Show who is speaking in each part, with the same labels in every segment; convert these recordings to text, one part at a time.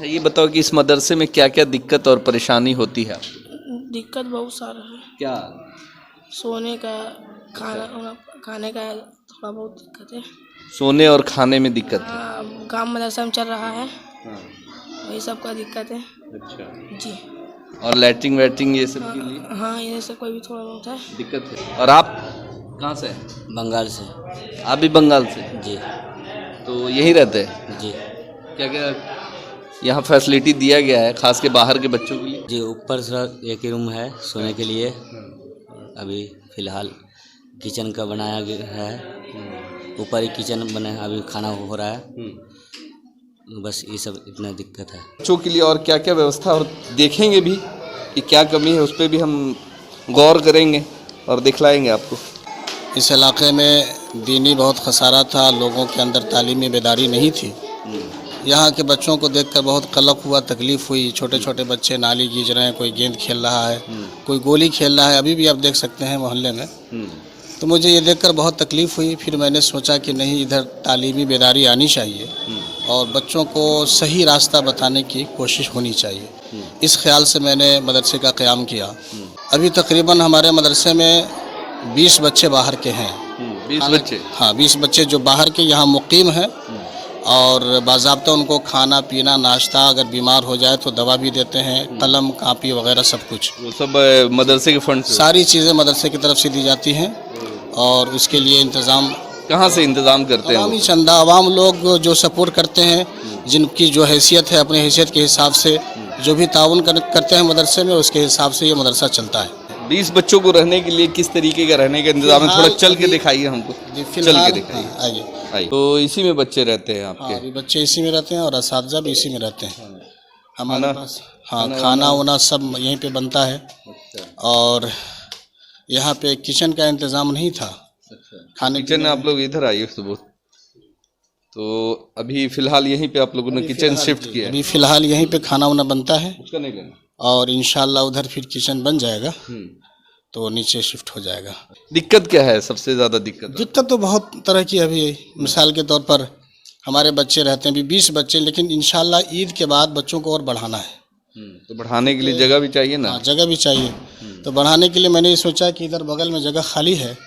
Speaker 1: अच्छा, ये बताओ कि इस मदरसे में क्या क्या दिक्कत और परेशानी होती है?
Speaker 2: दिक्कत बहुत सारा है।
Speaker 1: क्या?
Speaker 2: सोने का, खाने का थोड़ा बहुत दिक्कत है।
Speaker 1: सोने और खाने में दिक्कत है?
Speaker 2: हाँ, काम मदरसा में चल रहा है,
Speaker 1: हाँ।
Speaker 2: वही सब का दिक्कत है।
Speaker 1: अच्छा।
Speaker 2: जी
Speaker 1: और लैट्रिन वैट्रिन ये सब के लिए
Speaker 2: हाँ, ये सब कोई भी थोड़ा बहुत है
Speaker 1: दिक्कत है। और आप कहाँ से हैं?
Speaker 3: बंगाल से।
Speaker 1: आप भी बंगाल से?
Speaker 3: जी
Speaker 1: तो यहीं रहते हैं?
Speaker 3: जी
Speaker 1: क्या क्या यहाँ फैसिलिटी दिया गया है खास के बाहर के बच्चों के लिए?
Speaker 3: जी, ऊपर से एक ही रूम है सोने के लिए। अभी फ़िलहाल किचन का बनाया गया है, ऊपर ही किचन बना है, अभी खाना हो रहा है। बस ये सब इतना दिक्कत है
Speaker 1: बच्चों के लिए। और क्या क्या व्यवस्था, और देखेंगे भी कि क्या कमी है, उस पर भी हम गौर करेंगे और दिखलाएंगे आपको।
Speaker 4: इस इलाके में दीनी बहुत खसारा था, लोगों के अंदर तालीमी बेदारी नहीं थी। यहाँ के बच्चों को देखकर बहुत कलक हुआ, तकलीफ़ हुई। छोटे छोटे बच्चे नाली गीज रहे हैं, कोई गेंद खेल रहा है, कोई गोली खेल रहा है, अभी भी आप देख सकते हैं मोहल्ले में। तो मुझे ये देखकर बहुत तकलीफ़ हुई। फिर मैंने सोचा कि नहीं, इधर तालीमी बेदारी आनी चाहिए और बच्चों को सही रास्ता बताने की कोशिश होनी चाहिए। इस ख्याल से मैंने मदरसे का क़याम किया। अभी तकरीबन हमारे मदरसे में 20 बच्चे बाहर के हैं।
Speaker 1: 20 बच्चे?
Speaker 4: हाँ, 20 बच्चे जो बाहर के यहाँ मुकीम हैं और बाज़ाब्ता उनको खाना पीना नाश्ता, अगर बीमार हो जाए तो दवा भी देते हैं, कलम कापी वगैरह सब कुछ।
Speaker 1: वो सब मदरसे के फंड से?
Speaker 4: सारी चीज़ें मदरसे की तरफ से दी जाती हैं और उसके लिए इंतज़ाम
Speaker 1: कहाँ से इंतज़ाम करते हैं?
Speaker 4: अवामी चंदा, आवाम लोग जो सपोर्ट करते हैं, जिनकी जो हैसियत है, अपने हैसियत के हिसाब से जो भी ताउन करते हैं मदरसे में, उसके हिसाब से ये मदरसा चलता है।
Speaker 1: 20 बच्चों को रहने के लिए किस तरीके का रहने का इंतजाम है? थोड़ा चल के दिखाइए हमको। चल के दिखाइए।
Speaker 4: आइए।
Speaker 1: आइए। तो इसी में बच्चे रहते हैं आपके?
Speaker 4: हाँ, अभी बच्चे इसी में रहते हैं और असातिज़ा भी इसी में रहते हैं हमारे
Speaker 1: खाना?
Speaker 4: पास। हाँ, खाना वाना सब यहीं पे बनता है। और यहाँ पे किचन का इंतज़ाम नहीं था। खाने
Speaker 1: किचन आप लोग इधर आइए सुबह। तो अभी फ़िलहाल यहीं पे आप लोगों ने किचन शिफ्ट किया है?
Speaker 4: अभी फ़िलहाल यहीं पे खाना वाना बनता है
Speaker 1: उसका नहीं लेना।
Speaker 4: और इंशाल्लाह उधर फिर किचन बन जाएगा तो नीचे शिफ्ट हो जाएगा।
Speaker 1: दिक्कत क्या है, सबसे ज़्यादा दिक्कत?
Speaker 4: दिक्कत तो बहुत तरह की अभी है। मिसाल के तौर पर हमारे बच्चे रहते हैं अभी 20 बच्चे, लेकिन इंशाल्लाह ईद के बाद बच्चों को और बढ़ाना है।
Speaker 1: तो बढ़ाने के लिए जगह भी चाहिए ना?
Speaker 4: हाँ, जगह भी चाहिए। तो बढ़ाने के लिए मैंने ये सोचा कि इधर बगल में जगह खाली है,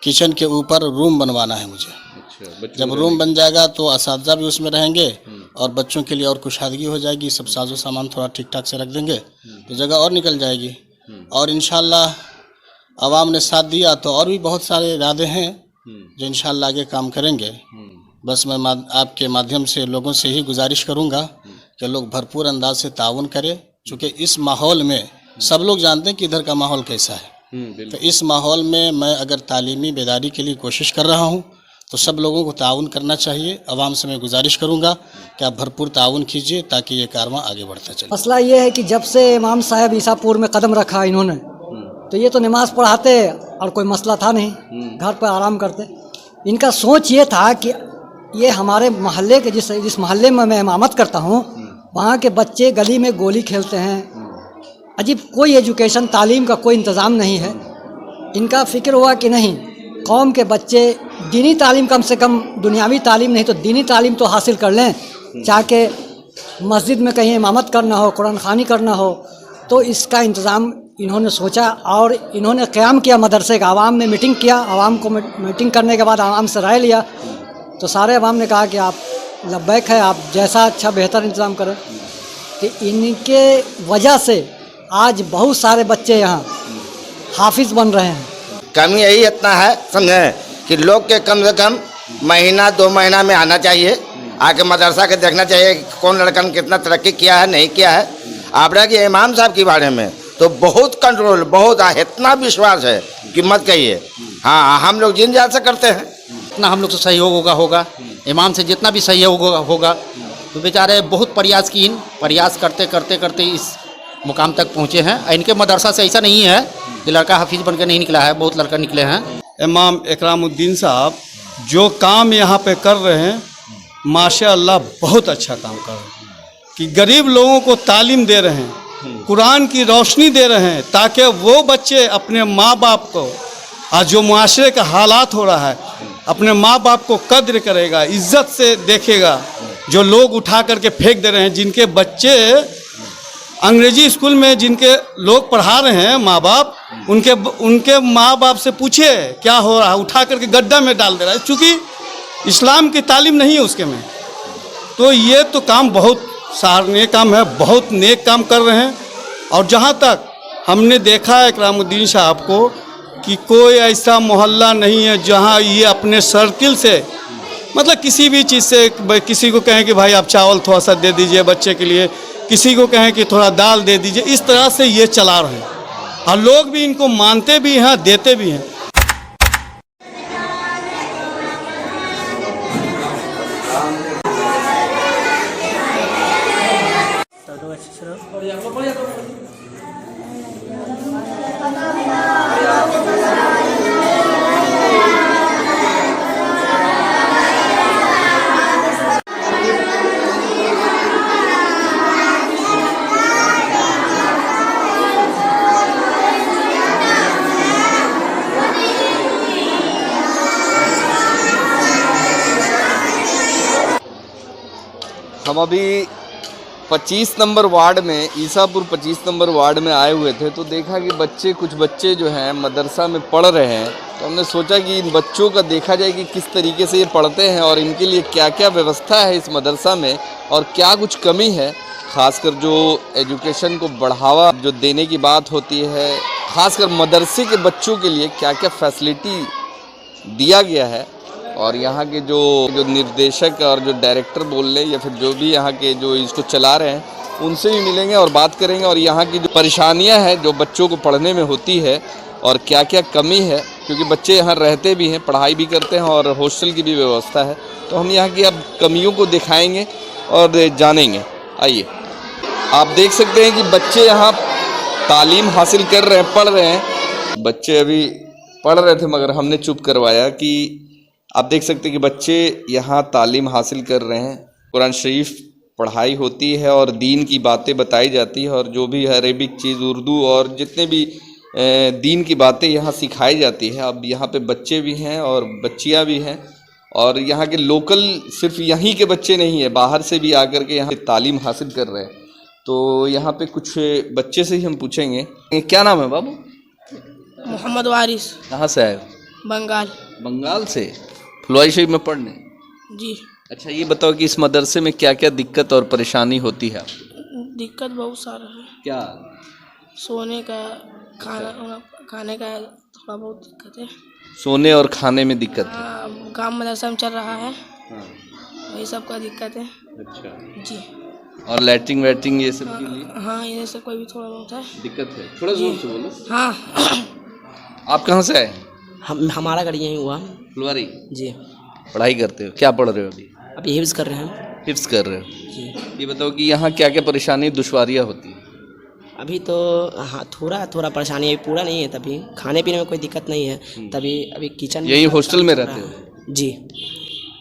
Speaker 4: किचन के ऊपर रूम बनवाना है मुझे।
Speaker 1: अच्छा,
Speaker 4: जब रूम बन जाएगा तो असातिज़ा भी उसमें रहेंगे और बच्चों के लिए और कुशादगी हो जाएगी। सब साजो सामान थोड़ा ठीक ठाक से रख देंगे तो जगह और निकल जाएगी। और इंशाल्लाह आवाम ने साथ दिया तो और भी बहुत सारे इरादे हैं जो इंशाल्लाह आगे काम करेंगे। बस मैं आपके माध्यम से लोगों से ही गुजारिश करूंगा कि लोग भरपूर अंदाज से ताउन करें, चूँकि इस माहौल में सब लोग जानते हैं कि इधर का माहौल कैसा है। तो इस माहौल में मैं अगर तालीमी बेदारी के लिए कोशिश कर रहा हूँ तो सब लोगों को ताउन करना चाहिए। आवाम से मैं गुजारिश करूँगा कि आप भरपूर ताउन कीजिए ताकि ये कारवां आगे बढ़ता चले।
Speaker 5: मसला ये है कि जब से इमाम साहब ईसापुर में कदम रखा इन्होंने, तो ये तो नमाज़ पढ़ाते और कोई मसला था नहीं, घर पर आराम करते। इनका सोच ये था कि ये हमारे मोहल्ले के जिस मोहल्ले में मैं इमामत करता हूँ, वहाँ के बच्चे गली में गोली खेलते हैं। अजीब, कोई एजुकेशन तालीम का कोई इंतज़ाम नहीं है। इनका फ़िक्र हुआ कि नहीं, कौम के बच्चे दीनी तालीम, कम से कम दुनियावी तालीम नहीं तो दीनी तालीम तो हासिल कर लें, चाहे मस्जिद में कहीं इमामत करना हो, कुरान ख़वानी करना हो। तो इसका इंतज़ाम इन्होंने सोचा और इन्होंने क़याम किया मदरसे का। आवाम में मीटिंग किया, आवाम को मीटिंग करने के बाद आवाम से राय लिया तो सारे आवाम ने कहा कि आप लब्बैक है, आप जैसा अच्छा बेहतर इंतज़ाम करें। तो इनके वजह से आज बहुत सारे बच्चे यहाँ हाफिज़ बन रहे हैं।
Speaker 6: कमी यही इतना है समझे कि लोग के कम से कम महीना 2 महीना में आना चाहिए, आके मदरसा के देखना चाहिए कि कौन लड़का ने कितना तरक्की किया है नहीं किया है। आप रह गए इमाम साहब के बारे में तो बहुत कंट्रोल, बहुत इतना विश्वास है कि मत कहिए। हाँ, हम लोग जिन जात से करते हैं,
Speaker 7: इतना हम लोग से सहयोग होगा इमाम से जितना भी सहयोग होगा। तो बेचारे बहुत प्रयास करते करते करते इस मुकाम तक पहुँचे हैं। इनके मदरसा से ऐसा नहीं है कि लड़का हाफिज़ बन के नहीं निकला है, बहुत लड़का निकले हैं।
Speaker 8: इमाम इकरामुद्दीन साहब जो काम यहाँ पे कर रहे हैं, माशाअल्लाह बहुत अच्छा काम कर रहे हैं कि गरीब लोगों को तालीम दे रहे हैं, कुरान की रोशनी दे रहे हैं ताकि वो बच्चे अपने माँ बाप को, आज जो मुआशरे का हालात हो रहा है, अपने माँ बाप को कद्र करेगा, इज्जत से देखेगा। जो लोग उठा करके फेंक दे रहे हैं, जिनके बच्चे अंग्रेजी स्कूल में जिनके लोग पढ़ा रहे हैं माँ बाप, उनके माँ बाप से पूछिए क्या हो रहा है, उठा करके गड्ढा में डाल दे रहा है, क्योंकि इस्लाम की तालीम नहीं है उसके में। तो ये तो काम बहुत सराहनीय काम है, बहुत नेक काम कर रहे हैं। और जहाँ तक हमने देखा है इकरामुद्दीन साहब को कि कोई ऐसा मोहल्ला नहीं है जहाँ ये अपने सर्किल से, मतलब किसी भी चीज़ से, किसी को कहें कि भाई आप चावल थोड़ा सा दे दीजिए बच्चे के लिए, किसी को कहें कि थोड़ा दाल दे दीजिए, इस तरह से ये चला रहे हैं और लोग भी इनको मानते भी हैं, देते भी हैं।
Speaker 1: हम अभी 25 नंबर वार्ड में, ईसापुर 25 नंबर वार्ड में आए हुए थे, तो देखा कि कुछ बच्चे जो हैं मदरसा में पढ़ रहे हैं। तो हमने सोचा कि इन बच्चों का देखा जाए कि किस तरीके से ये पढ़ते हैं और इनके लिए क्या क्या व्यवस्था है इस मदरसा में और क्या कुछ कमी है। ख़ासकर जो एजुकेशन को बढ़ावा जो देने की बात होती है, ख़ासकर मदरसे के बच्चों के लिए क्या क्या फैसिलिटी दिया गया है। और यहाँ के जो निर्देशक और जो डायरेक्टर बोल रहे या फिर जो भी यहाँ के जो इसको चला रहे हैं उनसे भी मिलेंगे और बात करेंगे। और यहाँ की जो परेशानियाँ हैं जो बच्चों को पढ़ने में होती है और क्या क्या कमी है, क्योंकि बच्चे यहाँ रहते भी हैं, पढ़ाई भी करते हैं और हॉस्टल की भी व्यवस्था है। तो हम यहाँ की अब कमियों को दिखाएँगे और जानेंगे। आइए, आप देख सकते हैं कि बच्चे यहाँ तालीम हासिल कर रहे हैं, पढ़ रहे हैं। बच्चे अभी पढ़ रहे थे मगर हमने चुप करवाया कि आप देख सकते हैं कि बच्चे यहाँ तालीम हासिल कर रहे हैं। कुरान शरीफ पढ़ाई होती है और दीन की बातें बताई जाती है और जो भी अरेबिक चीज़, उर्दू और जितने भी दीन की बातें यहाँ सिखाई जाती है। अब यहाँ पे बच्चे भी हैं और बच्चियाँ भी हैं और यहाँ के लोकल सिर्फ यहीं के बच्चे नहीं है, बाहर से भी आकर के यहाँ तालीम हासिल कर रहे हैं। तो यहाँ पे कुछ बच्चे से ही हम पूछेंगे। क्या नाम है बाबू?
Speaker 2: मोहम्मद वारिस।
Speaker 1: कहाँ से आए?
Speaker 2: बंगाल।
Speaker 1: बंगाल से फुलवारी शरीफ में पढ़ने?
Speaker 2: जी।
Speaker 1: अच्छा, ये बताओ कि इस मदरसे में क्या क्या दिक्कत और परेशानी होती है?
Speaker 2: दिक्कत बहुत सारा है।
Speaker 1: क्या?
Speaker 2: सोने का, खाने का थोड़ा बहुत दिक्कत है।
Speaker 1: सोने और खाने में दिक्कत है?
Speaker 2: हाँ, काम मदरसा में चल रहा है।
Speaker 1: हाँ।
Speaker 2: वही सब का दिक्कत है।
Speaker 1: अच्छा
Speaker 2: जी।
Speaker 1: और लैट्रिन वैट्रिन ये सब के लिए?
Speaker 2: हाँ, ये सब कोई भी थोड़ा बहुत है
Speaker 1: दिक्कत है। थोड़ा जोर से बोलो।
Speaker 2: हाँ।
Speaker 1: आप कहाँ से आए?
Speaker 9: हमारा घर यहीं हुआ।
Speaker 1: फुलवारी?
Speaker 9: जी।
Speaker 1: पढ़ाई करते हो? क्या पढ़ रहे हो अभी?
Speaker 9: अभी हिफ्ज़ कर रहे हैं।
Speaker 1: हिफ्ज़ कर रहे हो?
Speaker 9: जी।
Speaker 1: ये बताओ कि यहाँ क्या क्या परेशानी दुश्वारियाँ होती है?
Speaker 9: अभी तो हाँ थोड़ा परेशानी है, पूरा नहीं है। तभी खाने पीने में कोई दिक्कत नहीं है। तभी अभी किचन
Speaker 1: यही हॉस्टल में रहते हो?
Speaker 9: जी।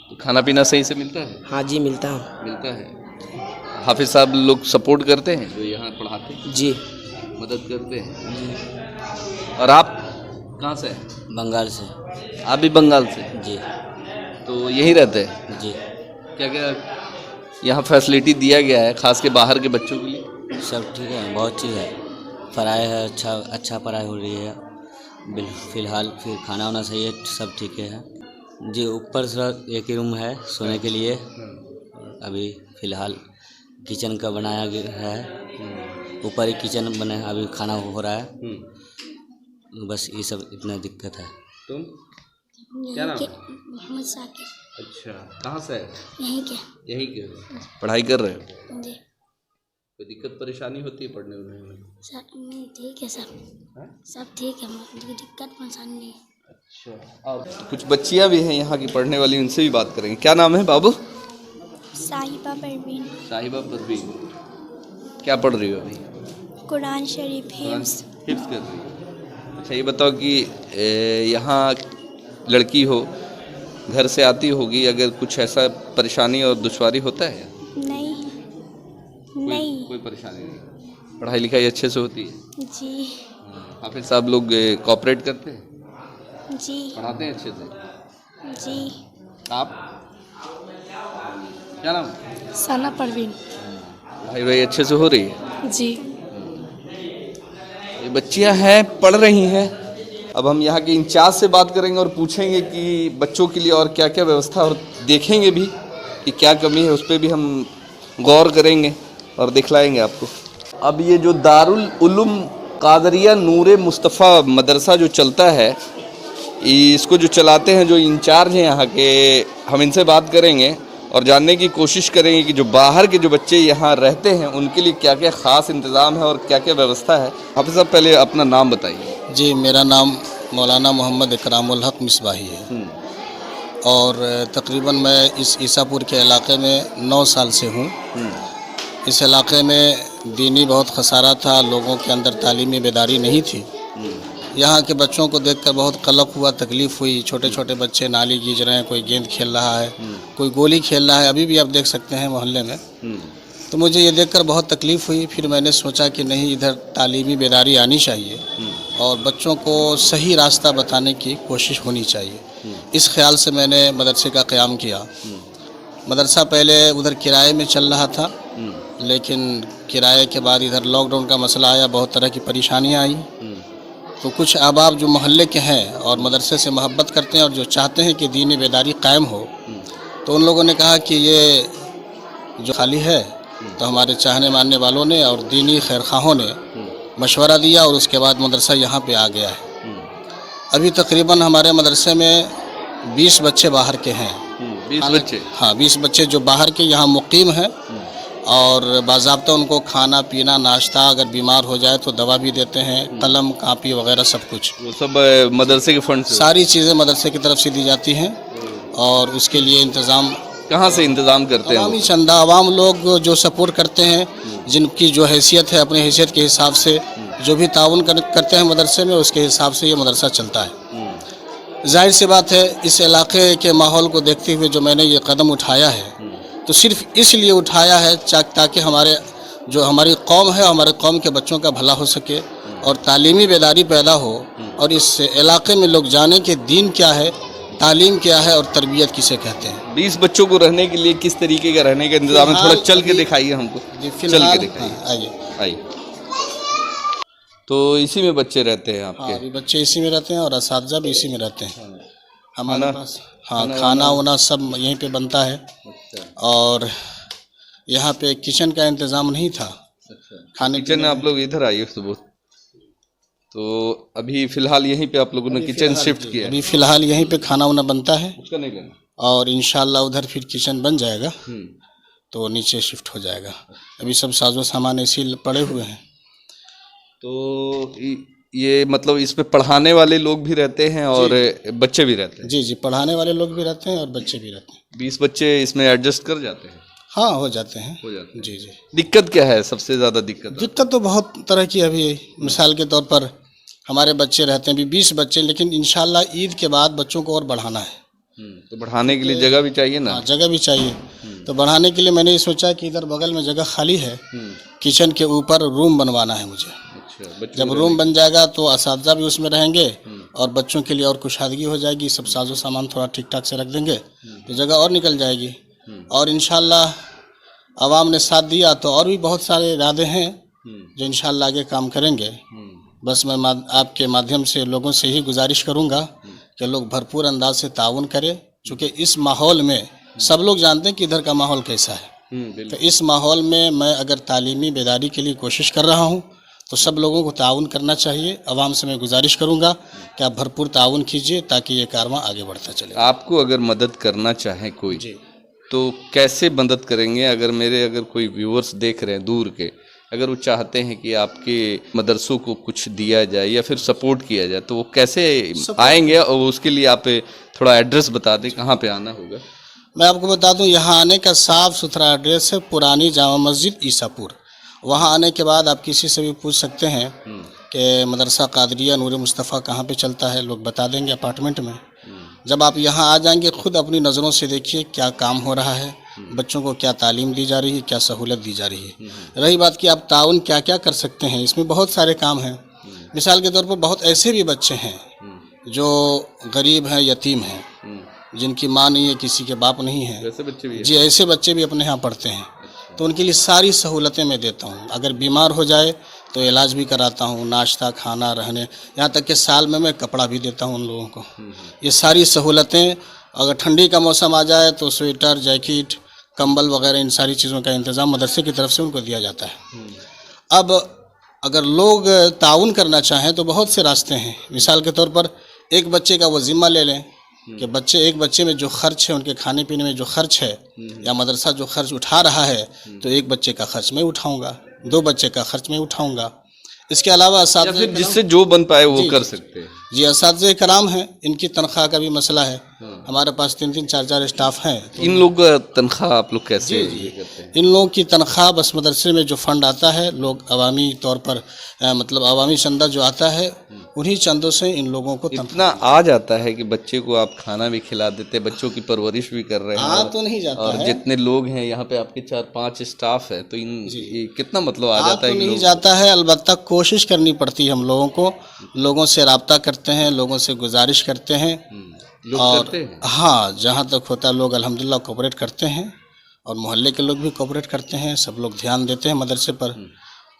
Speaker 1: तो खाना पीना सही से मिलता है?
Speaker 9: हाँ जी, मिलता है।
Speaker 1: मिलता है। हाफिज साहब लोग सपोर्ट करते हैं जो यहाँ पढ़ाते हैं?
Speaker 9: जी,
Speaker 1: मदद करते हैं जी। और आप कहाँ से हैं?
Speaker 3: बंगाल से।
Speaker 1: आप भी बंगाल से?
Speaker 3: जी।
Speaker 1: तो यहीं रहते हैं?
Speaker 3: जी।
Speaker 1: क्या क्या यहाँ फैसिलिटी दिया गया है खास के बाहर के बच्चों के लिए?
Speaker 3: सब ठीक है, बहुत चीज़ है। पढ़ाई है, अच्छा पढ़ाई हो रही है फ़िलहाल। फिर खाना वाना सही है, सब ठीक है जी। ऊपर से एक ही रूम है सोने के लिए। अभी फ़िलहाल किचन का बनाया गया है, ऊपर ही किचन बना है, अभी खाना हो रहा है। बस ये सब इतना दिक्कत है।
Speaker 1: तुम क्या नाम?
Speaker 10: मोहम्मद साकिब।
Speaker 1: अच्छा, कहाँ से है?
Speaker 10: यहीं के
Speaker 1: पढ़ाई कर रहे हो?
Speaker 10: जी।
Speaker 1: कोई दिक्कत परेशानी होती है पढ़ने में?
Speaker 10: ठीक है सब ठीक है, दिक्कत परेशानी नहीं।
Speaker 1: अच्छा, और कुछ बच्चियाँ भी हैं यहाँ की पढ़ने वाली, उनसे भी बात करेंगे। क्या नाम है बाबू?
Speaker 10: साहिबा परवीन।
Speaker 1: साहिबा परवीन, क्या पढ़ रही हो अभी?
Speaker 10: कुरान शरीफ हिफ्ज़
Speaker 1: कर रही हो? अच्छा, ये बताओ कि यहाँ लड़की हो, घर से आती होगी, अगर कुछ ऐसा परेशानी और दुश्वारी होता है?
Speaker 10: नहीं।
Speaker 1: कोई परेशानी नहीं। पढ़ाई लिखाई अच्छे से होती है?
Speaker 10: जी।
Speaker 1: हाफिज साहब लोग कोऑपरेट करते हैं?
Speaker 10: जी।
Speaker 1: पढ़ाते हैं अच्छे से?
Speaker 10: जी।
Speaker 1: आप क्या नाम?
Speaker 2: सना परवीन।
Speaker 1: भाई अच्छे से हो रही है?
Speaker 2: जी।
Speaker 1: ये बच्चियां हैं, पढ़ रही हैं। अब हम यहाँ के इंचार्ज से बात करेंगे और पूछेंगे कि बच्चों के लिए और क्या क्या व्यवस्था, और देखेंगे भी कि क्या कमी है, उस पर भी हम गौर करेंगे और दिखलाएंगे आपको। अब ये जो दारुल उलूम कादरिया नूरे मुस्तफ़ा मदरसा जो चलता है, इसको जो चलाते हैं, जो इंचार्ज हैं यहाँ के, हम इनसे बात करेंगे और जानने की कोशिश करेंगे कि जो बाहर के जो बच्चे यहाँ रहते हैं उनके लिए क्या क्या ख़ास इंतज़ाम है और क्या क्या व्यवस्था है। हाफिज़ साहब पहले अपना नाम बताइए।
Speaker 4: जी, मेरा नाम मौलाना मोहम्मद इकरामुल हक मिसबाही है और तकरीबन मैं इस ईसापुर के इलाके में 9 साल से हूँ। इस इलाके में दीनी बहुत खसारा था, लोगों के अंदर तालीमी बेदारी नहीं थी। यहाँ के बच्चों को देखकर बहुत कलक हुआ, तकलीफ़ हुई। छोटे छोटे बच्चे नाली गीज रहे हैं, कोई गेंद खेल रहा है, कोई गोली खेल रहा है, अभी भी आप देख सकते हैं मोहल्ले में। तो मुझे ये देखकर बहुत तकलीफ़ हुई। फिर मैंने सोचा कि नहीं, इधर तालीमी बेदारी आनी चाहिए और बच्चों को सही रास्ता बताने की कोशिश होनी चाहिए। इस ख्याल से मैंने मदरसे का क़याम किया। मदरसा पहले उधर किराए में चल रहा था, लेकिन किराए के बाद इधर लॉकडाउन का मसला आया, बहुत तरह की परेशानियाँ आई। तो कुछ अहबाब जो मोहल्ले के हैं और मदरसे से मोहब्बत करते हैं और जो चाहते हैं कि दीनी बेदारी कायम हो, तो उन लोगों ने कहा कि ये जो खाली है, तो हमारे चाहने मानने वालों ने और दीनी खैरखाहों ने मशवरा दिया और उसके बाद मदरसा यहाँ पे आ गया है। अभी तकरीबन हमारे मदरसे में 20 बच्चे बाहर के हैं।
Speaker 1: 20 बच्चे?
Speaker 4: हाँ, 20 बच्चे जो बाहर के यहाँ मुकीम हैं और बाज़ाब्ता उनको खाना पीना नाश्ता, अगर बीमार हो जाए तो दवा भी देते हैं, कलम कापी वगैरह सब कुछ।
Speaker 1: वो सब मदरसे के फंड से?
Speaker 4: सारी चीज़ें मदरसे की तरफ से दी जाती हैं और उसके लिए इंतज़ाम
Speaker 1: कहाँ से इंतज़ाम करते हैं?
Speaker 4: अवामी चंदा, आवाम लोग जो सपोर्ट करते हैं, जिनकी जो हैसियत है, अपने हैसियत के हिसाब से जो भी ताउन करते हैं मदरसे में, उसके हिसाब से ये मदरसा चलता है। जाहिर सी बात है, इस इलाके के माहौल को देखते हुए जो मैंने ये कदम उठाया है, तो सिर्फ इसलिए उठाया है ताकि हमारी कौम है, हमारे कौम के बच्चों का भला हो सके और तालीमी बेदारी पैदा हो और इस इलाके में लोग जाने कि दीन क्या है, तालीम क्या है और तरबियत किसे कहते हैं।
Speaker 1: 20 बच्चों को रहने के लिए किस तरीके का रहने का इंतजाम है? थोड़ा चल के दिखाइए हमको। चल के दिखाइए।
Speaker 4: आइए
Speaker 1: आइए। तो इसी में बच्चे रहते हैं आपके?
Speaker 4: अभी बच्चे इसी में रहते हैं और असातिज़ा भी इसी में रहते हैं हमारे पास। हाँ, खाना वाना सब यहीं पे बनता है और यहाँ पे किचन का इंतज़ाम नहीं था। खाने
Speaker 1: किचन आप लोग इधर आइए सुबह। तो अभी फ़िलहाल यहीं पे आप लोगों ने किचन शिफ्ट किया है?
Speaker 4: अभी फ़िलहाल यहीं पे खाना वाना बनता है
Speaker 1: उसका नहीं लेना
Speaker 4: और इंशाल्लाह उधर फिर किचन बन जाएगा तो नीचे शिफ्ट हो जाएगा। अभी सब साजो सामान ऐसे पड़े हुए हैं।
Speaker 1: तो ये मतलब इस पे पढ़ाने वाले लोग भी रहते हैं और बच्चे भी रहते हैं?
Speaker 4: जी जी, पढ़ाने वाले लोग भी रहते हैं और बच्चे भी रहते हैं।
Speaker 1: 20 बच्चे इसमें एडजस्ट कर जाते हैं?
Speaker 4: हाँ, हो जाते हैं। जी जी।
Speaker 1: दिक्कत क्या है, सबसे ज़्यादा दिक्कत
Speaker 4: तो बहुत तरह की अभी मिसाल के तौर पर हमारे बच्चे रहते हैं अभी 20 बच्चे, लेकिन इंशाल्लाह ईद के बाद बच्चों को और बढ़ाना है।
Speaker 1: तो बढ़ाने के लिए जगह भी चाहिए ना?
Speaker 4: हाँ, जगह भी चाहिए। तो बढ़ाने के लिए मैंने ये सोचा कि इधर बगल में जगह खाली है, किचन के ऊपर रूम बनवाना है मुझे। जब रूम बन जाएगा तो असातिज़ा भी उसमें रहेंगे और बच्चों के लिए और कुशादगी हो जाएगी। सब साजो सामान थोड़ा ठीक ठाक से रख देंगे तो जगह और निकल जाएगी और इंशाल्लाह आवाम ने साथ दिया तो और भी बहुत सारे इरादे हैं जो इंशाल्लाह आगे काम करेंगे। बस मैं आपके माध्यम से लोगों से ही गुजारिश करूँगा कि लोग भरपूर अंदाज से ताउन करें, चूँकि इस माहौल में सब लोग जानते हैं कि इधर का माहौल कैसा है। तो इस माहौल में मैं अगर तालीमी बेदारी के लिए कोशिश कर रहा हूँ तो सब लोगों को ताउन करना चाहिए। आवाम से मैं गुजारिश करूँगा कि आप भरपूर ताउन कीजिए ताकि ये कारवां आगे बढ़ता चले।
Speaker 1: आपको अगर मदद करना चाहे कोई तो कैसे मदद करेंगे? अगर कोई व्यूअर्स देख रहे हैं दूर के, अगर वो चाहते हैं कि आपके मदरसों को कुछ दिया जाए या फिर सपोर्ट किया जाए, तो वो कैसे आएंगे? और उसके लिए आप थोड़ा एड्रेस बता दें, कहाँ पे आना होगा?
Speaker 4: मैं आपको बता दूं, यहाँ आने का साफ़ सुथरा एड्रेस है पुरानी जामा मस्जिद ईसापुर। वहाँ आने के बाद आप किसी से भी पूछ सकते हैं कि मदरसा कादरिया नूरे मुस्तफ़ा कहाँ पे चलता है, लोग बता देंगे अपार्टमेंट में। जब आप यहाँ आ जाएंगे खुद अपनी नज़रों से देखिए क्या काम हो रहा है, बच्चों को क्या तालीम दी जा रही है, क्या सहूलत दी जा रही है। रही बात कि आप ताउन क्या क्या कर सकते हैं, इसमें बहुत सारे काम हैं। मिसाल के तौर पर बहुत ऐसे भी बच्चे हैं जो गरीब हैं, यतीम हैं, जिनकी माँ नहीं है, किसी के बाप नहीं है,
Speaker 1: वैसे बच्चे भी हैं?
Speaker 4: जी ऐसे बच्चे भी अपने यहाँ पढ़ते हैं। तो उनके लिए सारी सहूलतें मैं देता हूँ। अगर बीमार हो जाए तो इलाज भी कराता हूँ, नाश्ता खाना रहने, यहाँ तक कि साल में मैं कपड़ा भी देता हूँ उन लोगों को। ये सारी सहूलतें, अगर ठंडी का मौसम आ जाए तो स्वेटर, जैकेट, कंबल वगैरह इन सारी चीज़ों का इंतज़ाम मदरसे की तरफ से उनको दिया जाता है। अब अगर लोग ताउन करना चाहें तो बहुत से रास्ते हैं। मिसाल के तौर पर एक बच्चे का वो ज़िम्मा ले लें कि एक बच्चे में जो खर्च है, उनके खाने पीने में जो खर्च है, या मदरसा जो खर्च उठा रहा है, तो एक बच्चे का खर्च मैं उठाऊंगा, 2 बच्चे का खर्च मैं उठाऊंगा। इसके अलावा
Speaker 1: या फिर जिससे जो बन पाए वो कर सकते हैं।
Speaker 4: जी असातिज़े कराम हैं, इनकी तनख्वाह का भी मसला है। हमारे पास 3-3 4-4 स्टाफ हैं।
Speaker 1: इन लोग का तनख्वाह आप लोग कैसे ये करते हैं?
Speaker 4: इन लोगों की तनख्वाह बस मदरसे में जो फ़ंड आता है, लोग अवामी तौर पर मतलब अवामी चंदा जो आता है, उन्हीं चंदों से इन लोगों को
Speaker 1: इतना आ जाता है कि बच्चे को आप खाना भी खिला देते, बच्चों की परवरिश भी कर रहे हैं।
Speaker 4: आ तो नहीं जाता
Speaker 1: और
Speaker 4: है।
Speaker 1: जितने लोग हैं यहाँ पे आपके 4-5 स्टाफ है, तो ये कितना मतलब आ जाता है
Speaker 4: तो
Speaker 1: कि
Speaker 4: नहीं जाता है। अलबत्ता कोशिश करनी पड़ती है हम लोगों को, लोगों से राब्ता करते हैं, लोगों से गुजारिश करते हैं।
Speaker 1: लोग
Speaker 4: और
Speaker 1: करते हैं?
Speaker 4: हाँ, जहाँ तक होता है लोग अल्हम्दुलिल्लाह कोऑपरेट करते हैं, और मोहल्ले के लोग भी कोऑपरेट करते हैं। सब लोग ध्यान देते हैं मदरसे पर।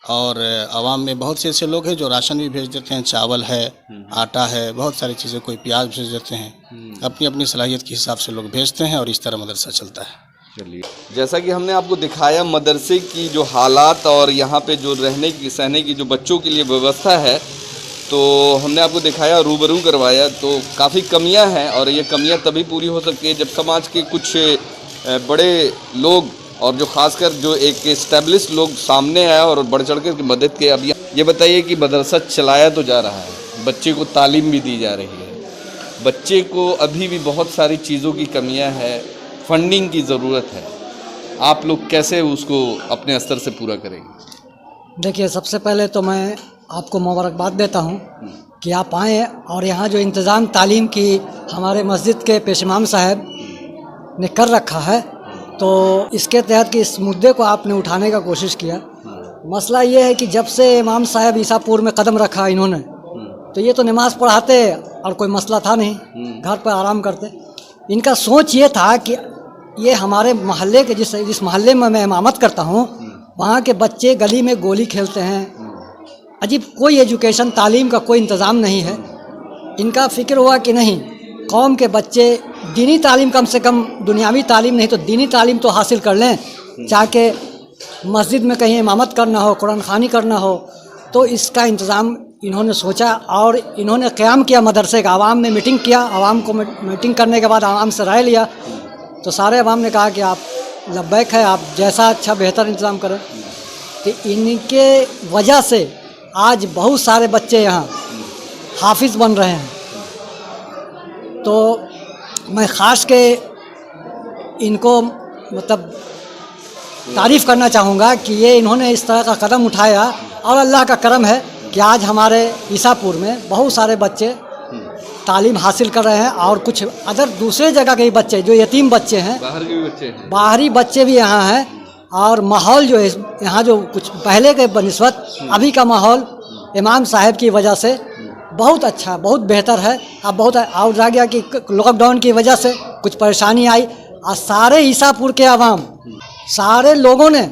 Speaker 4: और आवाम में बहुत से ऐसे लोग हैं जो राशन भी भेज देते हैं, चावल है, आटा है, बहुत सारी चीज़ें, कोई प्याज भेज देते हैं। अपनी अपनी सलाहियत के हिसाब से लोग भेजते हैं और इस तरह मदरसा चलता है।
Speaker 1: चलिए, जैसा कि हमने आपको दिखाया मदरसे की जो हालात और यहाँ पे जो रहने की सहने की जो बच्चों के लिए व्यवस्था है, तो हमने आपको दिखाया, रूबरू करवाया। तो काफ़ी कमियां हैं, और ये कमियां तभी पूरी हो सकती है जब समाज के कुछ बड़े लोग, और जो खासकर जो एक एस्टेब्लिश लोग सामने आए और बढ़ चढ़ कर मदद के। अब ये बताइए कि मदरसा चलाया तो जा रहा है, बच्चे को तालीम भी दी जा रही है, बच्चे को अभी भी बहुत सारी चीज़ों की कमियां है, फंडिंग की ज़रूरत है, आप लोग कैसे उसको अपने स्तर से पूरा करेंगे?
Speaker 5: देखिए, सबसे पहले तो मैं आपको मुबारकबाद देता हूँ कि आप आए, और यहाँ जो इंतज़ाम तालीम की हमारे मस्जिद के पेश इमाम साहब ने कर रखा है, तो इसके तहत कि इस मुद्दे को आपने उठाने का कोशिश किया। मसला ये है कि जब से इमाम साहब ईसापुर में कदम रखा इन्होंने, तो ये तो नमाज़ पढ़ाते और कोई मसला था नहीं, घर पर आराम करते। इनका सोच ये था कि ये हमारे मोहल्ले के जिस मोहल्ले में मैं इमामत करता हूँ, वहाँ के बच्चे गली में गोली खेलते हैं, अजीब, कोई एजुकेशन तालीम का कोई इंतज़ाम नहीं है। इनका फ़िक्र हुआ कि नहीं, कौम के बच्चे दीनी तालीम, कम से कम दुनियावी तालीम नहीं तो दीनी तालीम तो हासिल कर लें, चाहे मस्जिद में कहीं इमामत करना हो, कुरान ख़वानी करना हो। तो इसका इंतज़ाम इन्होंने सोचा और इन्होंने क़याम किया मदरसे का। आवाम में मीटिंग किया, आवाम को मीटिंग करने के बाद आवाम से राय लिया, तो सारे आवाम ने कहा कि आप लब्बैक है, आप जैसा अच्छा बेहतर इंतज़ाम करें। तो इनके वजह से आज बहुत सारे बच्चे यहाँ हाफिज़ बन रहे हैं। तो मैं ख़ास के इनको मतलब तारीफ़ करना चाहूँगा कि ये इन्होंने इस तरह का कदम उठाया, और अल्लाह का करम है कि आज हमारे ईसापुर में बहुत सारे बच्चे तालीम हासिल कर रहे हैं, और कुछ अदर दूसरे जगह के बच्चे जो यतीम बच्चे हैं,
Speaker 1: बाहर के भी बच्चे हैं,
Speaker 5: बाहरी बच्चे भी यहाँ हैं। और माहौल जो है यहाँ, जो कुछ पहले के बनिस्बत अभी का माहौल इमाम साहब की वजह से बहुत अच्छा, बहुत बेहतर है। अब बहुत और रह गया कि लॉकडाउन की वजह से कुछ परेशानी आई, और सारे ईसापुर के अवाम, सारे लोगों ने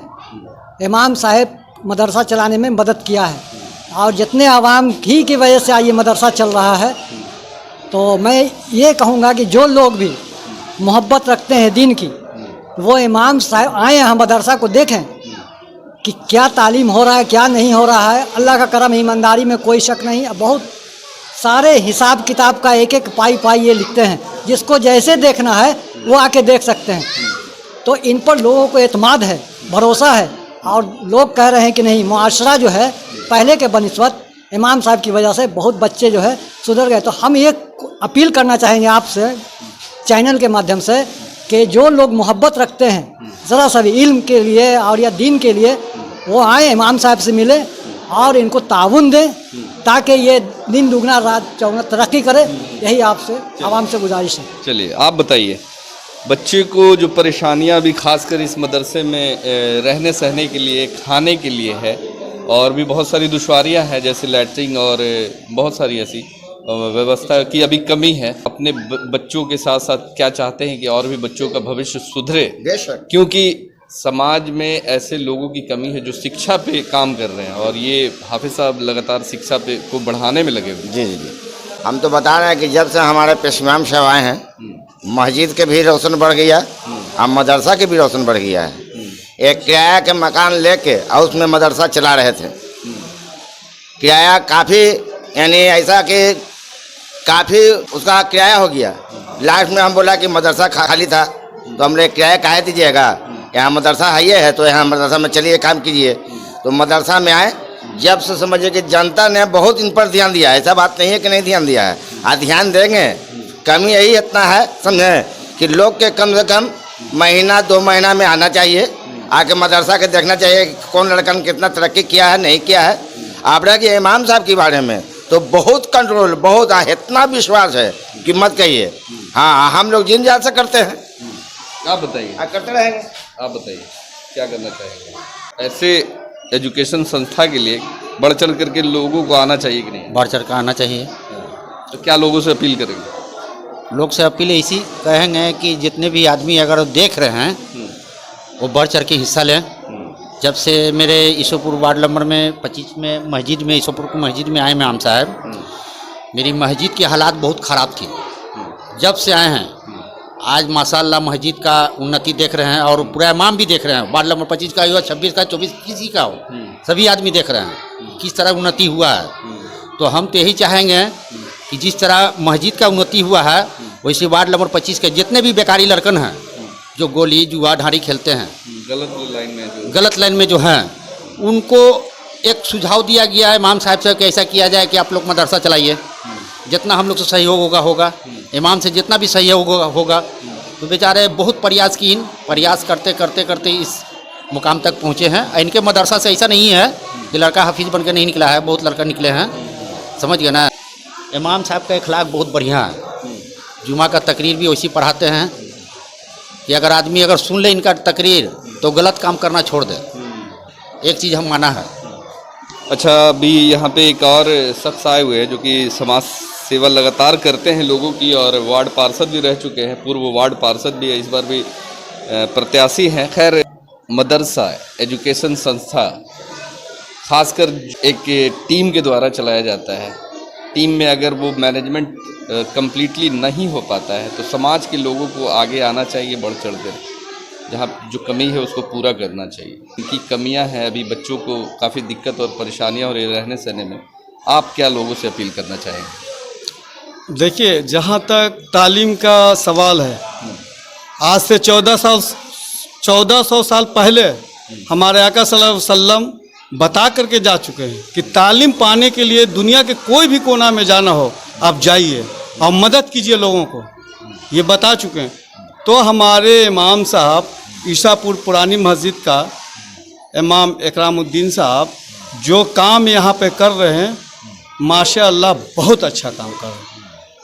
Speaker 5: इमाम साहब मदरसा चलाने में मदद किया है, और जितने अवाम ही की वजह से ये मदरसा चल रहा है। तो मैं ये कहूँगा कि जो लोग भी मोहब्बत रखते हैं दीन की, वो इमाम साहब आए यहाँ मदरसा को देखें कि क्या तालीम हो रहा है, क्या नहीं हो रहा है। अल्लाह का करम, ईमानदारी में कोई शक नहीं। बहुत सारे हिसाब किताब का एक एक पाई ये लिखते हैं, जिसको जैसे देखना है वो आके देख सकते हैं। तो इन पर लोगों को एतमाद है, भरोसा है, और लोग कह रहे हैं कि नहीं, मुआशरा जो है पहले के बनिस्बत इमाम साहब की वजह से बहुत बच्चे जो है सुधर गए। तो हम ये अपील करना चाहेंगे आपसे चैनल के माध्यम से कि जो लोग मोहब्बत रखते हैं ज़रा सा भी इल्म के लिए और या दीन के लिए, वो आए इमाम साहब से मिले और इनको ताउन दें, ताकि ये दिन दुगना रात चौगुना तरक्की करे। यही आपसे आवाम से गुजारिश है।
Speaker 1: चलिए, आप बताइए, बच्चे को जो परेशानियां भी खासकर इस मदरसे में रहने सहने के लिए, खाने के लिए है, और भी बहुत सारी दुश्वारियां हैं, जैसे लैट्रिन और बहुत सारी ऐसी, व्यवस्था की अभी कमी है। अपने बच्चों के साथ साथ क्या चाहते हैं कि और भी बच्चों का भविष्य सुधरे,
Speaker 6: बेशक।
Speaker 1: क्योंकि समाज में ऐसे लोगों की कमी है जो शिक्षा पे काम कर रहे हैं और ये हाफिज साहब लगातार शिक्षा पे को बढ़ाने में लगे हुए।
Speaker 6: जी जी जी, हम तो बता रहे हैं कि जब से हमारे पेशवाम साहब आए हैं मस्जिद के भी रोशन बढ़ गया और मदरसा के भी रोशन बढ़ गया है। एक किराया के मकान लेके और उसमें मदरसा चला रहे थे। किराया काफ़ी, यानी ऐसा कि काफ़ी उसका किराया हो गया। लास्ट में हम बोला कि मदरसा खाली था तो हमने किराया काहे दीजिएगा, यहाँ मदरसा है ये है तो यहाँ मदरसा में चलिए काम कीजिए। तो मदरसा में आए, जब से समझिए कि जनता ने बहुत इन पर ध्यान दिया है। ऐसा बात नहीं है कि नहीं ध्यान दिया है, ध्यान देंगे। कमी यही इतना है समझे कि लोग के कम से कम महीना 2 महीना में आना चाहिए, आके मदरसा के देखना चाहिए कि कौन लड़का ने कितना तरक्की किया है नहीं किया है। आपड़ा के इमाम साहब के बारे में तो बहुत कंट्रोल, बहुत इतना विश्वास है कि मत कहिए। हाँ, हम लोग जिन जान से करते हैं।
Speaker 1: आप बताइए,
Speaker 6: करते रहेंगे।
Speaker 1: आप बताइए क्या करना चाहेंगे? ऐसे एजुकेशन संस्था के लिए बढ़ चढ़ करके लोगों को आना चाहिए कि नहीं?
Speaker 7: बढ़ चढ़ कर आना चाहिए।
Speaker 1: तो क्या लोगों से अपील करेंगे?
Speaker 7: लोग से अपील इसी कहेंगे कि जितने भी आदमी अगर देख रहे हैं वो बढ़ चढ़ के हिस्सा लें। जब से मेरे ईशोपुर वार्ड नंबर में 25 में मस्जिद में ईशोपुर की मस्जिद में आए इमाम साहब, मेरी मस्जिद की हालात बहुत ख़राब थी। जब से आए हैं आज माशाल्लाह मस्जिद का उन्नति देख रहे हैं और पूरा इमाम भी देख रहे हैं। वार्ड नंबर 25 का हो, 26 का, 24 किसी का हो, सभी आदमी देख रहे हैं किस तरह उन्नति हुआ है। तो हम तो यही चाहेंगे कि जिस तरह मस्जिद का उन्नति हुआ है वैसे वार्ड नंबर 25 के जितने भी बेकारी लड़कन हैं जो गोली जुआ ढारी खेलते हैं, गलत लाइन में जो हैं, उनको एक सुझाव दिया गया है इमाम साहब से कि ऐसा किया जाए कि आप लोग मदरसा चलाइए। जितना हम लोग से सहयोग होगा इमाम से जितना भी सहयोग होगा तो बेचारे बहुत प्रयास करते करते करते इस मुकाम तक पहुँचे हैं। इनके मदरसा से ऐसा नहीं है कि लड़का हाफिज बन के नहीं निकला है, बहुत लड़का निकले हैं, समझ गए ना। इमाम साहब का अखलाक बहुत बढ़िया है। जुमा का तकरीर भी वैसी पढ़ाते हैं कि अगर आदमी अगर सुन ले इनका तकरीर तो गलत काम करना छोड़ दे। एक चीज़ हम माना है।
Speaker 1: अच्छा, अभी यहाँ पे एक और शख्स आए हुए हैं जो कि समाज सेवा लगातार करते हैं लोगों की और वार्ड पार्षद भी रह चुके हैं, पूर्व वार्ड पार्षद भी है, इस बार भी प्रत्याशी हैं। खैर, मदरसा एजुकेशन संस्था खासकर एक टीम के द्वारा चलाया जाता है। टीम में अगर वो मैनेजमेंट कंप्लीटली नहीं हो पाता है तो समाज के लोगों को आगे आना चाहिए, बढ़ चढ़ कर जहाँ जो कमी है उसको पूरा करना चाहिए। उनकी कमियां हैं, अभी बच्चों को काफ़ी दिक्कत और परेशानियां हो रही रहने सहने में। आप क्या लोगों से अपील करना चाहेंगे?
Speaker 8: देखिए, जहाँ तक तालीम का सवाल है, आज से 1400 साल पहले हमारे आका सल्लल्लाहु अलैहि वसल्लम बता करके जा चुके हैं कि तालीम पाने के लिए दुनिया के कोई भी कोना में जाना हो आप जाइए और मदद कीजिए लोगों को, ये बता चुके हैं। तो हमारे इमाम साहब ईसापुर पुरानी मस्जिद का इमाम इकरामुद्दीन साहब जो काम यहाँ पे कर रहे हैं माशाअल्लाह बहुत अच्छा काम कर रहे हैं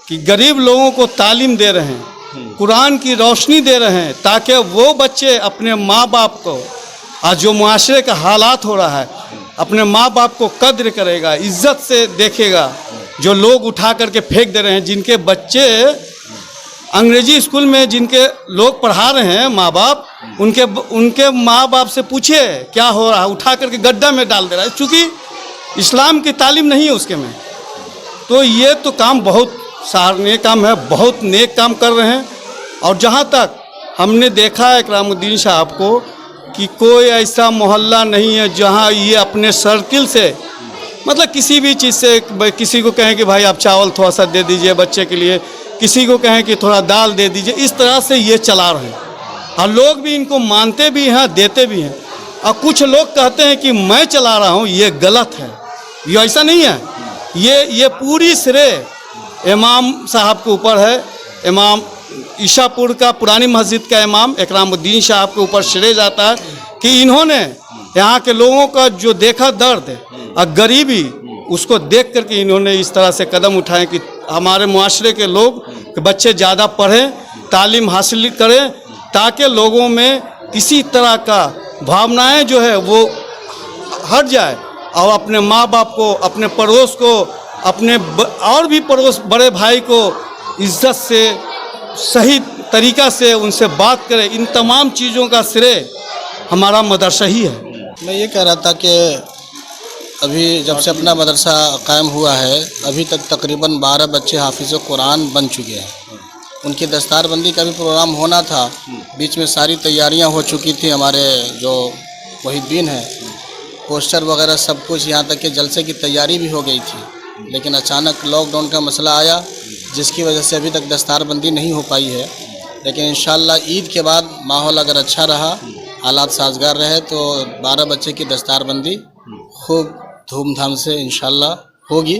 Speaker 8: कि गरीब लोगों को तालीम दे रहे हैं, कुरान की रोशनी दे रहे हैं ताकि वो बच्चे अपने माँ बाप को, आज जो मुआशरे का हालात हो रहा है, अपने माँ बाप को कद्र करेगा, इज्जत से देखेगा। जो लोग उठा करके फेंक दे रहे हैं, जिनके बच्चे अंग्रेजी स्कूल में जिनके लोग पढ़ा रहे हैं माँ बाप, उनके माँ बाप से पूछिए क्या हो रहा है, उठा करके गड्ढा में डाल दे रहा है, क्योंकि इस्लाम की तालीम नहीं है उसके में। तो ये तो काम बहुत सराहनीय काम है, बहुत नेक काम कर रहे हैं। और जहाँ तक हमने देखा है इकरामुद्दीन साहब को कि कोई ऐसा मोहल्ला नहीं है जहाँ ये अपने सर्किल से, मतलब किसी भी चीज़ से, किसी को कहें कि भाई आप चावल थोड़ा सा दे दीजिए बच्चे के लिए, किसी को कहें कि थोड़ा दाल दे दीजिए, इस तरह से ये चला रहे हैं। और लोग भी इनको मानते भी हैं, देते भी हैं। और कुछ लोग कहते हैं कि मैं चला रहा हूँ, ये गलत है। ये ऐसा नहीं है, ये पूरी श्रेय इमाम साहब के ऊपर है। इमाम ईसापुर का पुरानी मस्जिद का इमाम इकरामुद्दीन साहब के ऊपर श्रेय जाता है कि इन्होंने यहाँ के लोगों का जो देखा दर्द और गरीबी, उसको देख करके इन्होंने इस तरह से कदम उठाए कि हमारे मुआशरे के लोग के बच्चे ज़्यादा पढ़ें, तालीम हासिल करें, ताकि लोगों में किसी तरह का भावनाएं जो है वो हट जाए और अपने माँ बाप को, अपने पड़ोस को, अपने और भी पड़ोस बड़े भाई को इज्जत से सही तरीक़ा से उनसे बात करें। इन तमाम चीज़ों का श्रेय हमारा मदरसा ही है।
Speaker 4: मैं ये कह रहा था कि अभी जब से अपना मदरसा कायम हुआ है अभी तक तकरीबन 12 बच्चे हाफिज़ कुरान बन चुके हैं। उनकी दस्तारबंदी का भी प्रोग्राम होना था, बीच में सारी तैयारियां हो चुकी थी। हमारे जो मुहिब्बीन हैं, पोस्टर वगैरह सब कुछ, यहाँ तक कि जलसे की तैयारी भी हो गई थी, लेकिन अचानक लॉकडाउन का मसला आया जिसकी वजह से अभी तक दस्तारबंदी नहीं हो पाई है। लेकिन इंशाअल्लाह ईद के बाद माहौल अगर अच्छा रहा, हालात साजगार रहे तो 12 बच्चे की दस्तारबंदी खूब धूमधाम से इंशाअल्लाह होगी।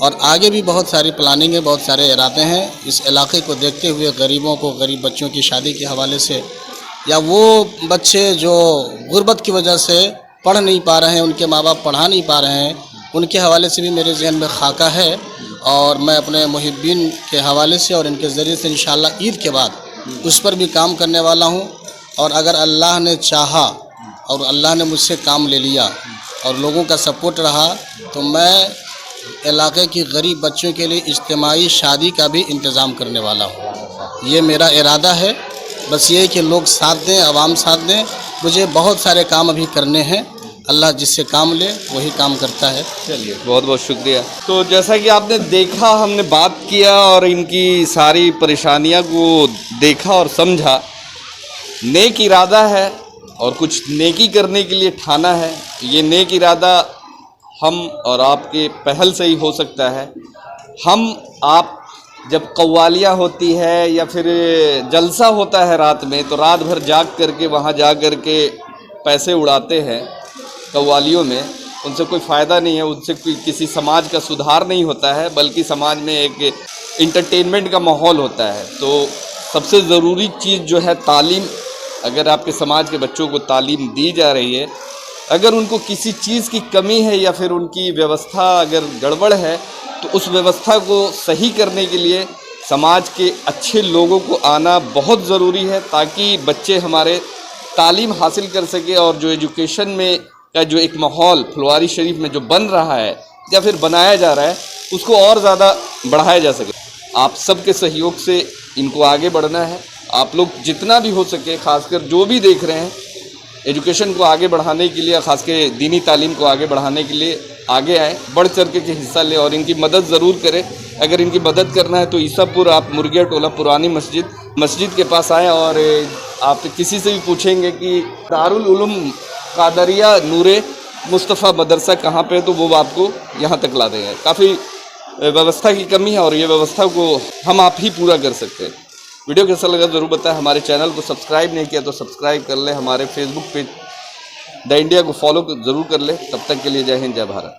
Speaker 4: और आगे भी बहुत सारी प्लानिंग है, बहुत सारे इरादे हैं इस इलाके को देखते हुए। गरीबों को, गरीब बच्चों की शादी के हवाले से, या वो बच्चे जो गुर्बत की वजह से पढ़ नहीं पा रहे हैं, उनके माँ बाप पढ़ा नहीं पा रहे हैं, उनके हवाले से भी मेरे जहन में खाका है। और मैं अपने मुहिब्बीन के हवाले से और इनके ज़रिए से इंशाअल्लाह ईद के बाद उस पर भी काम करने वाला हूँ। और अगर अल्लाह ने चाहा और अल्लाह ने मुझसे काम ले लिया और लोगों का सपोर्ट रहा तो मैं इलाके की गरीब बच्चों के लिए इज्तिमाई शादी का भी इंतज़ाम करने वाला हूँ। ये मेरा इरादा है। बस ये कि लोग साथ दें, आवाम साथ दें। मुझे बहुत सारे काम अभी करने हैं, अल्लाह जिससे काम ले वही काम करता है।
Speaker 1: चलिए, बहुत बहुत शुक्रिया। तो जैसा कि आपने देखा, हमने बात किया और इनकी सारी परेशानियां को देखा और समझा। नेक इरादा है और कुछ नेकी करने के लिए ठाना है। ये नेक इरादा हम और आपके पहल से ही हो सकता है। हम आप जब कव्वालियाँ होती है या फिर जलसा होता है रात में, तो रात भर जाग करके वहाँ जा कर के पैसे उड़ाते हैं कव्वालियों में, उनसे कोई फ़ायदा नहीं है, उनसे कोई किसी समाज का सुधार नहीं होता है, बल्कि समाज में एक इंटरटेनमेंट का माहौल होता है। तो सबसे ज़रूरी चीज़ जो है तालीम। अगर आपके समाज के बच्चों को तालीम दी जा रही है, अगर उनको किसी चीज़ की कमी है या फिर उनकी व्यवस्था अगर गड़बड़ है, तो उस व्यवस्था को सही करने के लिए समाज के अच्छे लोगों को आना बहुत ज़रूरी है, ताकि बच्चे हमारे तालीम हासिल कर सके। और जो एजुकेशन में का जो एक माहौल फुलवारी शरीफ में जो बन रहा है या फिर बनाया जा रहा है, उसको और ज़्यादा बढ़ाया जा सके। आप सबके सहयोग से इनको आगे बढ़ना है। आप लोग जितना भी हो सके, खासकर जो भी देख रहे हैं, एजुकेशन को आगे बढ़ाने के लिए, खासकर दीनी तालीम को आगे बढ़ाने के लिए आगे आए, बढ़ चढ़ के हिस्सा लें और इनकी मदद ज़रूर करें। अगर इनकी मदद करना है तो ईसापुर आप मुर्गिया टोला पुरानी मस्जिद के पास आएँ और आप किसी से भी पूछेंगे कि दारुल उलूम कादरिया नूरे मुस्तफ़ा मदरसा कहाँ पे है, तो वो आपको यहाँ तक ला देंगे। काफ़ी व्यवस्था की कमी है और ये व्यवस्था को हम आप ही पूरा कर सकते हैं। वीडियो कैसा लगा ज़रूर बताएं। हमारे चैनल को सब्सक्राइब नहीं किया तो सब्सक्राइब कर लें। हमारे फेसबुक पेज द इंडिया को फॉलो ज़रूर कर लें। तब तक के लिए जय हिंद, जय भारत।